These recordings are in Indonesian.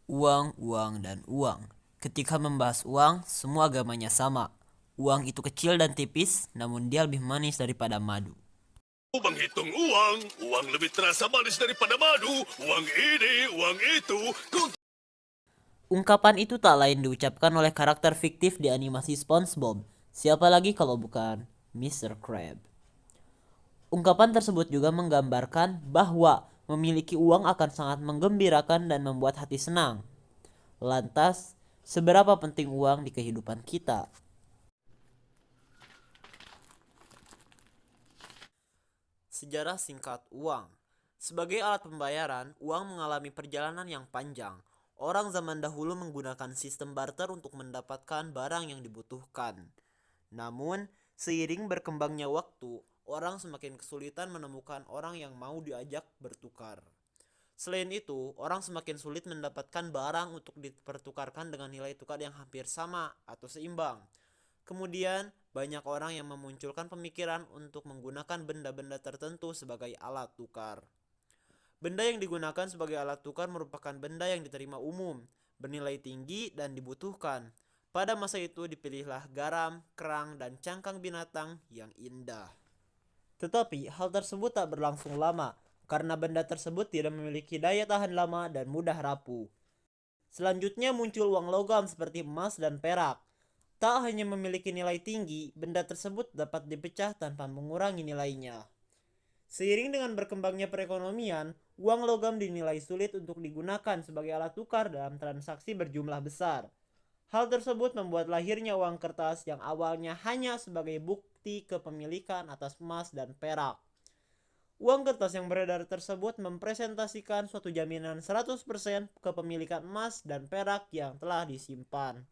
Uang, uang, dan uang. Ketika membahas uang, semua agamanya sama. Uang itu kecil dan tipis, namun dia lebih manis daripada madu. Menghitung uang, uang lebih terasa manis daripada madu. Uang ini, uang itu. Ungkapan itu tak lain diucapkan oleh karakter fiktif di animasi SpongeBob. Siapa lagi kalau bukan Mr. Krab. Ungkapan tersebut juga menggambarkan bahwa memiliki uang akan sangat menggembirakan dan membuat hati senang. Lantas, seberapa penting uang di kehidupan kita? Sejarah singkat uang. Sebagai alat pembayaran, uang mengalami perjalanan yang panjang. Orang zaman dahulu menggunakan sistem barter untuk mendapatkan barang yang dibutuhkan. Namun, seiring berkembangnya waktu, orang semakin kesulitan menemukan orang yang mau diajak bertukar. Selain itu, orang semakin sulit mendapatkan barang untuk dipertukarkan dengan nilai tukar yang hampir sama atau seimbang. Kemudian, banyak orang yang memunculkan pemikiran untuk menggunakan benda-benda tertentu sebagai alat tukar. Benda yang digunakan sebagai alat tukar merupakan benda yang diterima umum, bernilai tinggi dan dibutuhkan. Pada masa itu dipilihlah garam, kerang, dan cangkang binatang yang indah. Tetapi hal tersebut tak berlangsung lama, karena benda tersebut tidak memiliki daya tahan lama dan mudah rapuh. Selanjutnya muncul uang logam seperti emas dan perak. Tak hanya memiliki nilai tinggi, benda tersebut dapat dipecah tanpa mengurangi nilainya. Seiring dengan berkembangnya perekonomian, uang logam dinilai sulit untuk digunakan sebagai alat tukar dalam transaksi berjumlah besar. Hal tersebut membuat lahirnya uang kertas yang awalnya hanya sebagai bukti kepemilikan atas emas dan perak. Uang kertas yang beredar tersebut mempresentasikan suatu jaminan 100% kepemilikan emas dan perak yang telah disimpan.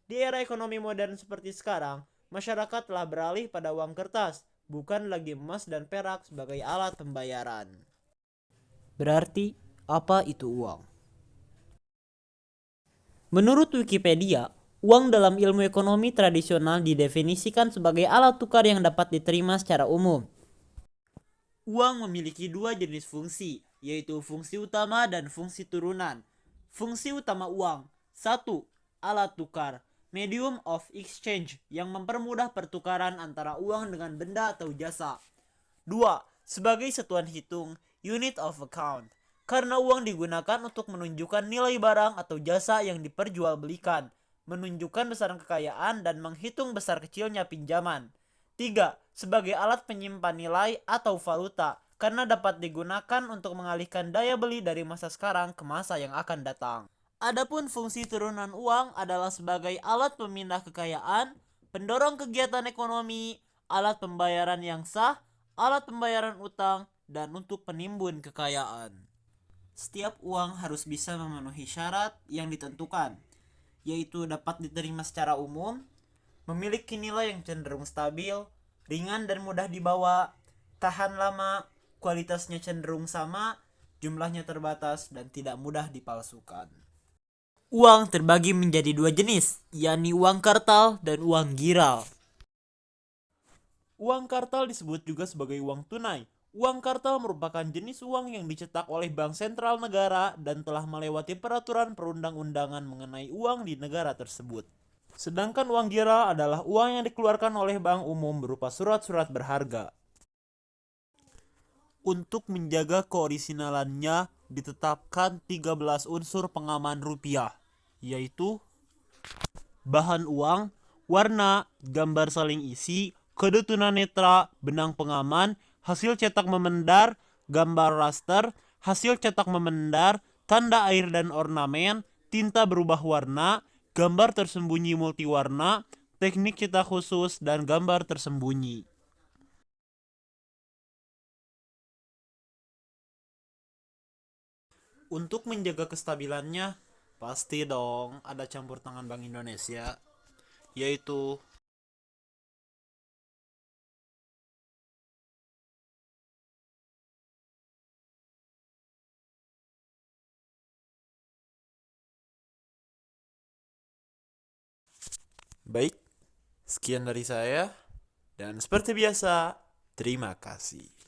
Di era ekonomi modern seperti sekarang, masyarakat telah beralih pada uang kertas, bukan lagi emas dan perak sebagai alat pembayaran. Berarti, apa itu uang? Menurut Wikipedia, uang dalam ilmu ekonomi tradisional didefinisikan sebagai alat tukar yang dapat diterima secara umum. Uang memiliki dua jenis fungsi, yaitu fungsi utama dan fungsi turunan. Fungsi utama uang: 1. Alat tukar, medium of exchange yang mempermudah pertukaran antara uang dengan benda atau jasa. 2. Sebagai satuan hitung, unit of account, karena uang digunakan untuk menunjukkan nilai barang atau jasa yang diperjualbelikan, menunjukkan besaran kekayaan dan menghitung besar kecilnya pinjaman. 3. Sebagai alat penyimpan nilai atau valuta, karena dapat digunakan untuk mengalihkan daya beli dari masa sekarang ke masa yang akan datang. Adapun fungsi turunan uang adalah sebagai alat pemindah kekayaan, pendorong kegiatan ekonomi, alat pembayaran yang sah, alat pembayaran utang, dan untuk penimbun kekayaan. Setiap uang harus bisa memenuhi syarat yang ditentukan, yaitu dapat diterima secara umum, memiliki nilai yang cenderung stabil, ringan dan mudah dibawa, tahan lama, kualitasnya cenderung sama, jumlahnya terbatas, dan tidak mudah dipalsukan. Uang terbagi menjadi dua jenis, yakni uang kartal dan uang giral. Uang kartal disebut juga sebagai uang tunai. Uang kartal merupakan jenis uang yang dicetak oleh bank sentral negara dan telah melewati peraturan perundang-undangan mengenai uang di negara tersebut. Sedangkan uang giral adalah uang yang dikeluarkan oleh bank umum berupa surat-surat berharga. Untuk menjaga keorisinalannya ditetapkan 13 unsur pengaman rupiah, yaitu bahan uang, warna, gambar saling isi, kode tunanetra, benang pengaman, hasil cetak memendar, gambar raster, hasil cetak memendar, tanda air dan ornamen, tinta berubah warna, gambar tersembunyi multiwarna, teknik cetak khusus, dan gambar tersembunyi. Untuk menjaga kestabilannya, pasti dong ada campur tangan Bank Indonesia, yaitu baik, sekian dari saya, dan seperti biasa, terima kasih.